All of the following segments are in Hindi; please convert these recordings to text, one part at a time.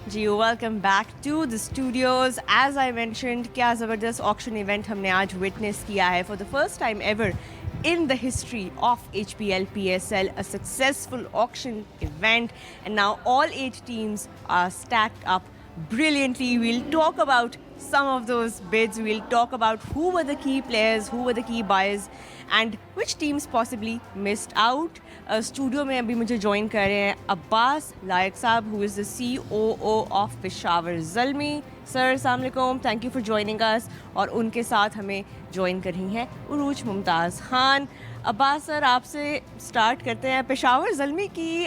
Ji welcome back to the studios. As I mentioned, क्या ज़बरदस्त ऑक्शन इवेंट हमने आज विटनेस किया है for the first time ever in the history of HPL PSL, a successful auction event, and now all 8 teams are stacked up brilliantly. We'll talk about some of those bids. We'll talk about who were the key players, who were the key buyers, and which teams possibly missed out. Studio में अभी मुझे ज्वाइन कर रहे हैं अब्बास लायक साहब, who is the COO of Peshawar Zalmi. Sir अस्सलाम वालेकुम, thank you for joining us. और उनके साथ हमें ज्वाइन कर रही हैं उरूज मुमताज़ खान। अब्बास सर, आपसे स्टार्ट करते हैं। पेशावर ज़ल्मी की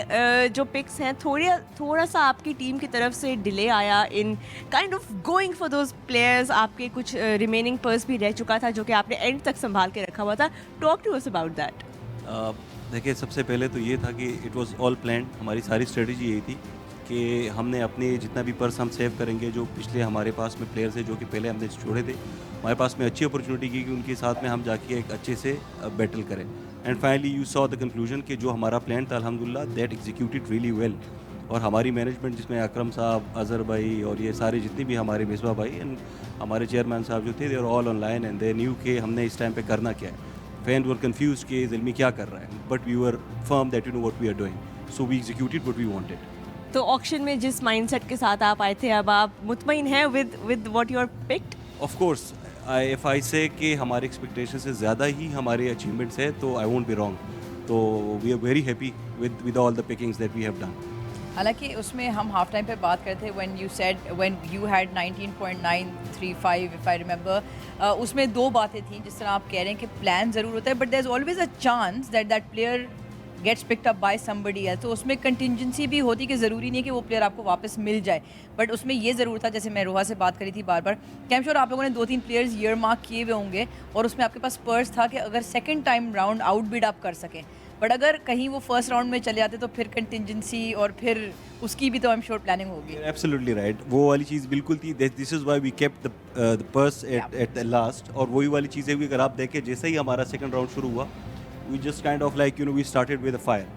जो पिक्स हैं, थोड़ा सा आपकी टीम की तरफ से डिले आया in kind of going for those players. आपके कुछ रिमेनिंग पर्स भी रह चुका था जो कि आपने एंड तक संभाल के रखा हुआ था। Talk to us about that. देखिए, सबसे पहले तो ये था कि इट वाज ऑल प्लान्ड। हमारी सारी स्ट्रेटजी यही थी कि हमने अपने जितना भी पर्स हम सेव करेंगे, जो पिछले हमारे पास में प्लेयर्स हैं जो कि पहले हमने छोड़े थे, हमारे पास में अच्छी अपॉर्चुनिटी की कि उनके साथ में हम जाके एक अच्छे से बैटल करें। And finally you saw the conclusion कि जो हमारा प्लान था अल्हम्दुलिल्लाह दैट एग्जीक्यूटेड रियली वेल। और हमारी मैनेजमेंट, जिसमें अकरम साहब, अज़हर भाई और ये सारे जितने भी हमारे मिसबा भाई एंड हमारे चेयरमैन साहब जो थे, they are all online and they knew कि हमने इस टाइम पे करना क्या है। फैन वर कंफ्यूज कि ज़ल्मी क्या कर रहा है, but we were firm that you know what we are doing, so we executed what we wanted. तो ऑक्शन में जिस माइंडसेट के साथ आप आए थे, अब आप मुतमईन हैं with what you are picked? Of course, if I say कि हमारे एक्सपेक्टेशन से ज़्यादा ही हमारे अचीवमेंट्स है तो आई वोंट बी रॉन्ग। तो we are very happy with all the pickings that we have done. हालांकि उसमें हम हाफ टाइम पे बात करते थे when you had 19.935 if I remember. उसमें दो बातें थी, जिस तरह आप कह रहे हैं कि प्लान ज़रूर होता है, but there is always a chance that player gets picked up by somebody else. तो उसमें कंटिजेंसी भी होती कि ज़रूरी नहीं है कि वो प्लेयर आपको वापस मिल जाए, बट उसमें ये ज़रूर था, जैसे मैं रोहा से बात करी थी बार बार, कि आई एम श्योर आप लोगों ने 2-3 प्लेयर्स ईयर मार्क किए हुए होंगे और उसमें आपके पास पर्स था कि अगर second time round out bid आप कर सकें। बट अगर कहीं वो फर्स्ट राउंड में चले जाते तो फिर कंटिजेंसी और फिर उसकी भी तो आई एम श्योर प्लानिंग होगी। एब्सोल्युटली राइट, वो वाली चीज़ बिल्कुल थी। This is why we kept the purse at the last. और वही वाली चीज़ें भी अगर आप देखें, जैसे ही हमारा सेकंड राउंड शुरू हुआ, we just kind of like we started with a fire.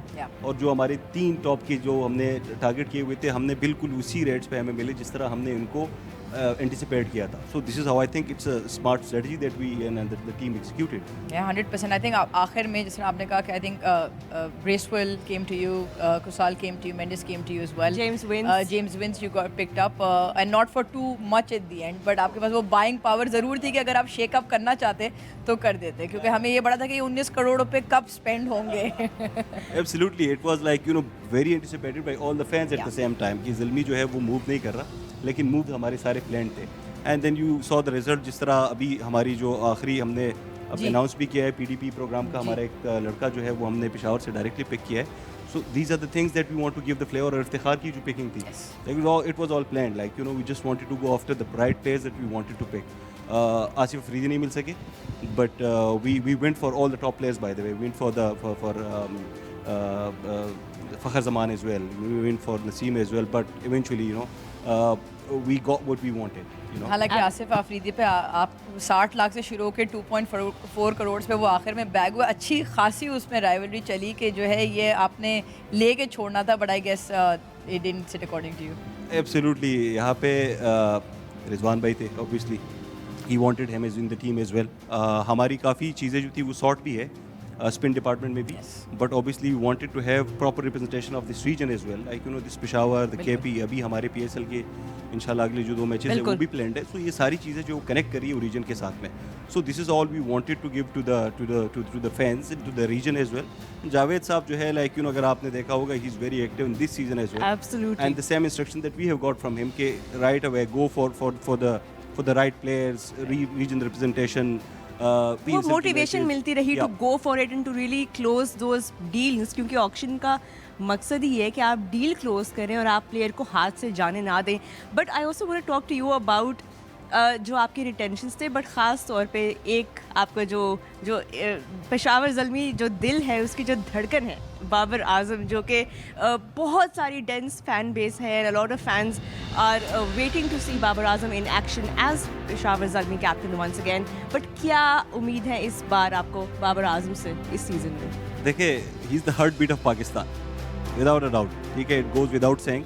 और जो हमारे 3 टॉप के जो हमने टारगेट किए हुए थे, हमने बिल्कुल उसी रेट्स पे हमें मिले जिस तरह हमने उनको एंटिसिपेट किया था। So this is how I think it's a smart strategy that we and the team executed. 100%। I think आखिर में जिस तरह आपने कहा कि I think Bracewell came to you, Kusal came to you, Mendis came to you as well, James Vince you got picked up and not for too much at the end, but आपके पास वो बाइंग पावर ज़रूर थी कि अगर आप शेक अप करना चाहते तो कर देते, क्योंकि हमें ये बड़ा था कि 19 करोड़ रुपए कब स्पेंड होंगे। Absolutely, it was like very anticipated by all the fans at the same time कि ज़ल्मी जो है वो मूव नहीं कर रहा, लेकिन मूव हमारे सारे प्लान थे। And then you saw the result, जिस तरह अभी हमारी जो आखिरी हमने अब अनाउंस भी किया है PDP प्रोग्राम का, हमारा एक लड़का जो है वो हमने पेशावर से डायरेक्टली पिक किया है। So these are the things that we want to give the flavour. और इफ्तिखार की जो पिकिंग थी, it was all planned, like we just wanted to go after the right players that we wanted to pick. Asif Afridi नहीं मिल सके, but we went for all the top players. By the way, we went for Fakhar Zaman as well, we went for Naseem as well, but eventually we got what we wanted. हालांकि आसिफ अफरीदी पे आप 60 लाख से शुरू होकर 2.4 करोड़ पे वो आखिर में बैग हुआ। अच्छी खासी उसमें राइवलरी चली कि जो है ये आपने लेके छोड़ना था, but I guess it didn't sit according to you. Absolutely, यहाँ पे रिजवान भाई थे, obviously he wanted him as in the team as well. हमारी काफ़ी चीज़ें जो थी वो सॉर्ट भी है स्पिन डिपार्टमेंट में भी, but obviously we wanted to have proper representation of this region as well, like this Peshawar, the KP। अभी हमारे PSL के इंशाल्लाह अगले जो 2 मैचेस हैं वो भी प्लान्ड है। सो ये सारी चीज़ें जो कनेक्ट करी है रीजन के साथ में। So this is all we wanted to give to the fans, to the region as well. Javed साहब जो है, लाइक अगर आपने देखा होगा, he is very active in this season as well. Absolutely. And the same instruction that we have got from him के right away go for the right players, region representation. वो मोटिवेशन मिलती रही to go for it and to really close those deals, क्योंकि ऑक्शन का मकसद ही है कि आप डील क्लोज करें और आप प्लेयर को हाथ से जाने ना दें। But I also want to talk to you about जो आपके रिटेंशंस थे, बट ख़ास तौर पे एक आपका जो पेशावर ज़ल्मी जो दिल है, उसकी जो धड़कन है, बाबर आजम, जो कि बहुत सारी डेंस फैन बेस है। A lot of fans are waiting to see Babar Azam in action as Peshawar Zalmi captain once again. But क्या उम्मीद है इस बार आपको बाबर आजम से इस सीज़न में? देखिए, he is the heart beat of Pakistan without a doubt, ठीक है, इट गोज़ विदाउट सेइंग।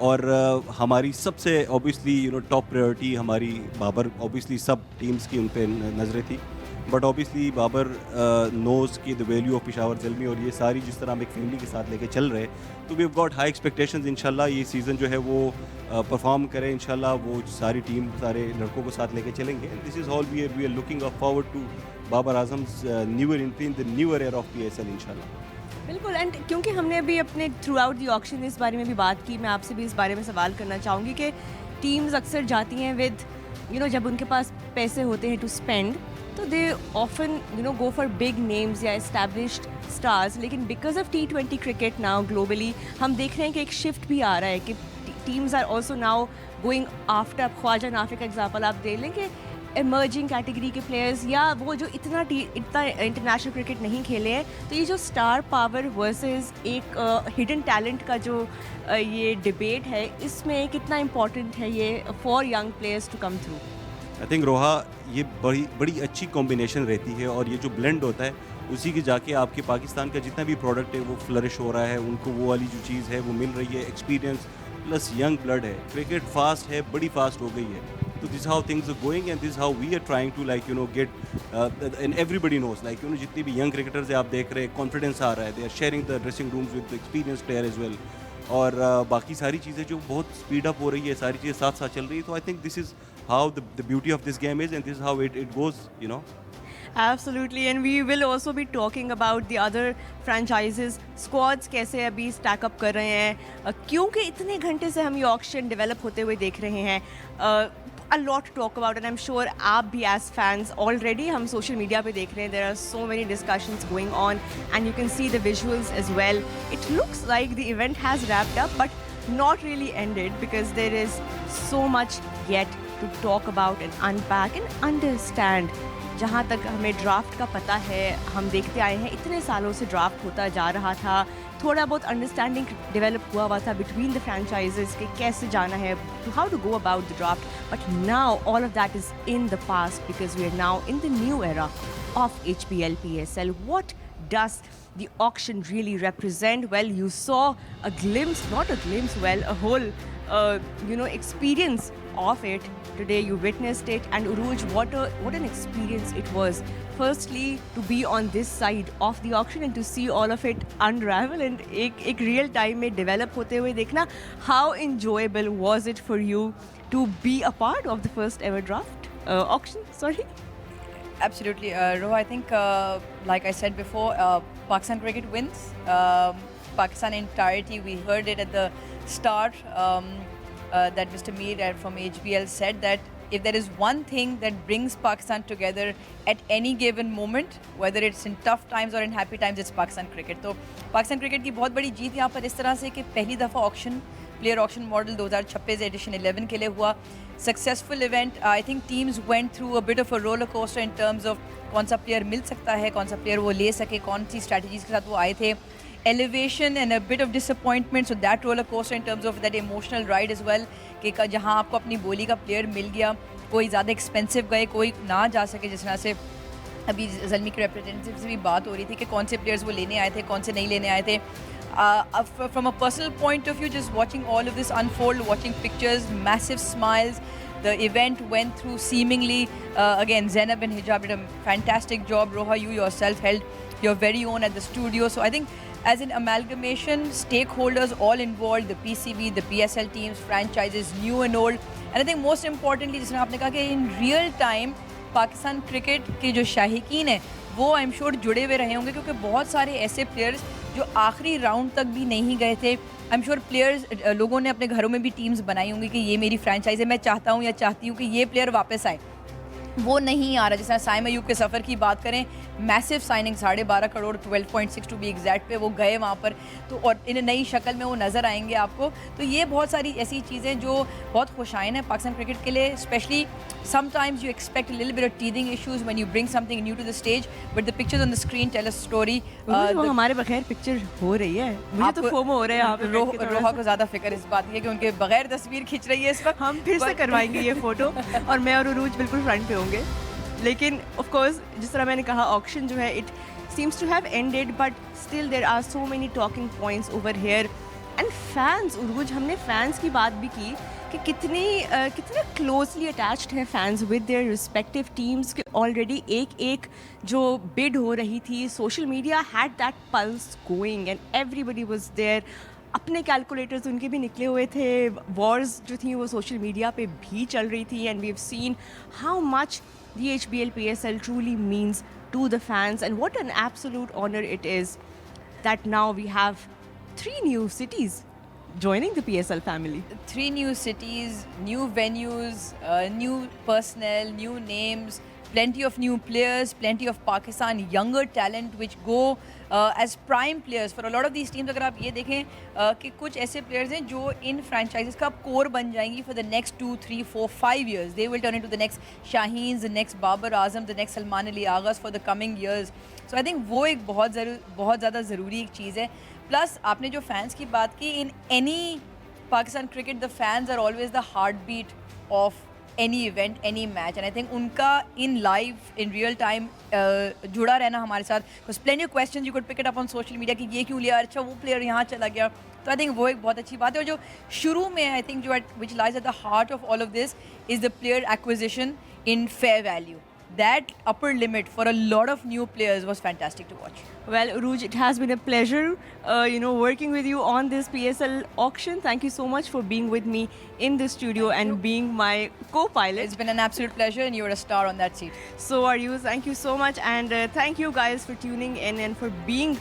और हमारी सबसे ऑब्वियसली टॉप प्रायोरिटी हमारी बाबर, ऑब्वियसली सब टीम्स की उन पे नज़रें थी, बट ऑब्वियसली बाबर नोज़ की the value of Peshawar Zalmi, और ये सारी जिस तरह हम एक फैमिली के साथ लेके चल रहे हैं, तो we have got high expectations. इंशाल्लाह ये सीज़न जो है वो परफॉर्म करें, इंशाल्लाह वो सारी टीम सारे लड़कों को साथ लेके चलेंगे। This is all we are looking forward to Babar Azam's newer entry in the newer era of PSL इंशाल्लाह। बिल्कुल, एंड क्योंकि हमने अभी अपने थ्रू आउट दी ऑक्शन इस बारे में भी बात की, मैं आपसे भी इस बारे में सवाल करना चाहूँगी कि टीम्स अक्सर जाती हैं विद जब उनके पास पैसे होते हैं टू स्पेंड, तो they often go for big names या एस्टैब्लिश्ड स्टार्स, लेकिन because of T20 cricket now globally हम देख रहे हैं कि एक शिफ्ट भी आ रहा है कि teams are also now going after. Khawaja Nafay का एग्जाम्पल आप दे लें कि इमर्जिंग कैटेगरी के प्लेयर्स या वो जो इतना इंटरनेशनल क्रिकेट नहीं खेले हैं, तो ये जो स्टार पावर वर्सेस एक हिडन टैलेंट का जो ये डिबेट है, इसमें कितना इम्पोर्टेंट है ये for young players to come through? I think Roha, ये बड़ी अच्छी कॉम्बिनेशन रहती है, और ये जो ब्लेंड होता है उसी के जाके आपके पाकिस्तान का जितना भी प्रोडक्ट है वो फ्लरिश हो रहा है, उनको वो वाली जो चीज़ है वो मिल रही है, एक्सपीरियंस प्लस यंग ब्लड है। क्रिकेट फास्ट है, बड़ी फास्ट हो गई है, तो this how things are going and this how we are trying to get and everybody knows जितनी भी यंग क्रिकेटर्स है आप देख रहे हैं, कॉन्फिडेंस आ रहा है, they are sharing the dressing rooms with experience player as well, और बाकी सारी चीज़ें जो बहुत स्पीड अप हो रही है, सारी चीज़ें साथ साथ चल रही है, तो I think this is how the beauty of this game is, and this is how it goes, Absolutely, and we will also be talking about the other franchises, squads कैसे अभी stack up कर रहे हैं, क्योंकि इतने घंटे से हम ये auction develop होते हुए देख रहे हैं। A lot to talk about, and I'm sure आप भी as fans already हम social media पे देख रहे हैं, there are so many discussions going on, and you can see the visuals as well. It looks like the event has wrapped up, but not really ended, because there is so much yet to talk about and unpack and understand. जहाँ तक हमें ड्राफ्ट का पता है, हम देखते आए हैं इतने सालों से ड्राफ्ट होता जा रहा था, थोड़ा बहुत अंडरस्टैंडिंग डेवलप हुआ था बिटवीन द फ्रेंचाइजेस कि कैसे जाना है, how to go about the draft, but now all of that is in the past, because we are now in the new era of HPL PSL. What does the auction really represent? Well, you saw a glimpse, not a glimpse, well, a whole experience of it. Today you witnessed it, and Uruj, what an experience it was. Firstly, to be on this side of the auction and to see all of it unravel and एक real time में develop होते हुए देखना, how enjoyable was it for you to be a part of the first ever draft auction? Sorry. Absolutely, Roha. I think, like I said before, Pakistan cricket wins. Pakistan entirety. We heard it at the start. That Mr. Mir from HBL said that if there is one thing that brings Pakistan together at any given moment, whether it's in tough times or in happy times, it's Pakistan cricket. तो पाकिस्तान क्रिकेट की बहुत बड़ी जीत यहाँ पर इस तरह से कि पहली दफ़ा auction, player auction model 2026 edition 11 के लिए हुआ, successful event. I think teams went through a bit of a roller coaster in terms of कौन सा प्लेयर मिल सकता है, कौन सा प्लेयर वो ले सके, कौन सी स्ट्रैटेजीज के साथ वो आए थे. Elevation and a bit of disappointment, so that roller coaster in terms of that emotional ride as well, कि जहाँ आपको अपनी बोली का प्लेयर मिल गया, कोई ज़्यादा एक्सपेंसिव गए, कोई ना जा सके. जिस तरह से अभी ज़ल्मी के रिप्रेजेंटेटिव से भी बात हो रही थी कि कौन से प्लेयर्स वो लेने आए थे, कौन से नहीं लेने आए थे. From a personal point of view, just watching all of this unfold, watching pictures, massive smiles. The event went through seemingly, again, Zainab and Hijab did a fantastic job. Roha, you yourself held your very own at the studio. So I think as an amalgamation, stakeholders all involved, the PCB, the PSL teams, franchises, new and old. And I think most importantly, जिसने आपने कहा कि in real time, Pakistan cricket के जो शाहीकीन हैं वो आई एम श्योर जुड़े हुए रहे होंगे, क्योंकि बहुत सारे ऐसे प्लेयर्स जो आखिरी राउंड तक भी नहीं गए थे. आई एम श्योर प्लेयर्स, लोगों ने अपने घरों में भी टीम्स बनाई होंगी कि ये मेरी फ्रेंचाइज है, मैं चाहता हूँ या चाहती हूँ कि ये प्लेयर वापस आए. वो नहीं आ रहा. जिस तरह साइम अयूब के सफ़र की बात करें, massive signing 12.5 crore 12.6 to be exact पे वो गए वहाँ पर, तो और इन नई शक्ल में वो नज़र आएंगे आपको. तो ये बहुत सारी ऐसी चीज़ें जो बहुत खुशाइन है पाकिस्तान क्रिकेट के लिए. Specially sometimes you expect a little bit of teething issues when you bring something new to the stage, but the pictures on the screen tell a story. वो हमारे बगैर पिक्चर हो रही है, मुझे तो फोमो हो रहा है यहाँ पे. रोहा को ज़्यादा फिक्र इस बात की है कि उनके बगैर तस्वीर खींच रही है इस वक्त. हम फिर से करवाएंगे ये फ़ोटो और मैं और उरूज बिल्कुल फ्रंट पे होंगे. लेकिन ऑफ कोर्स जिस तरह मैंने कहा, ऑक्शन जो है it seems to have ended, but still there are so many talking points over here. And fans, Urooj, हमने फैंस की बात भी की कि कितने क्लोजली अटैच्ड हैं fans with their respective teams के ऑलरेडी एक जो बिड हो रही थी, social media had that pulse going and everybody was there. अपने कैलकुलेटर्स उनके भी निकले हुए थे, वॉर्स जो थी वो सोशल मीडिया पे भी चल रही थी, and we have seen how much the HBL PSL truly means to the fans, and what an absolute honor it is that now we have 3 new cities joining the PSL family. 3 new cities, new venues, new personnel, new names, plenty of new players, plenty of Pakistan younger talent which go as prime players for a lot of these teams. अगर आप ये देखें कि कुछ ऐसे players हैं जो इन franchises का core बन जाएंगी for the next 2, 3, 4, 5 years. They will turn into the next Shaheens, the next Babar Azam, the next Salman Ali Agha's for the coming years. So I think वो एक बहुत ज़्यादा ज़रूरी एक चीज़ है. Plus आपने जो fans की बात की, in any Pakistan cricket the fans are always the heartbeat of any event, any match, and I think उनका in live, in real time जुड़ा रहना हमारे साथ, because plenty of questions you could pick it up on social media कि ये क्यों लिया, अच्छा वो player यहाँ चला गया, तो I think वो एक बहुत अच्छी बात है. और जो शुरू में I think जो which lies at the heart of all of this is the player acquisition in fair value. That upper limit for a lot of new players was fantastic to watch. Well, Uruj, it has been a pleasure, working with you on this PSL auction. Thank you so much for being with me in the studio and being my co-pilot. It's been an absolute pleasure, and you're a star on that seat. So are you. Thank you so much, and thank you guys for tuning in and for being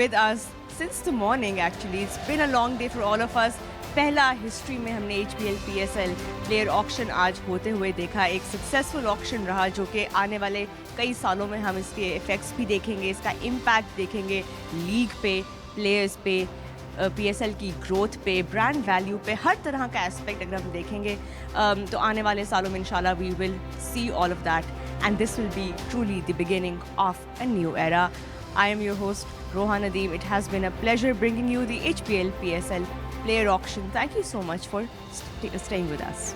with us since the morning. Actually, it's been a long day for all of us. पहला हिस्ट्री में हमने HBL PSL प्लेयर ऑक्शन आज होते हुए देखा. एक सक्सेसफुल ऑक्शन रहा जो कि आने वाले कई सालों में हम इसके इफ़ेक्ट्स भी देखेंगे, इसका इम्पैक्ट देखेंगे लीग पे, प्लेयर्स पे, PSL की ग्रोथ पे, ब्रांड वैल्यू पे, हर तरह का एस्पेक्ट अगर हम देखेंगे तो आने वाले सालों में इंशाल्लाह we will see all of that, and this will be truly the beginning of a new era. I am your host, Rohan Nadeem. It has been a pleasure bringing you the HBL PSL player auction. Thank you so much for staying with us.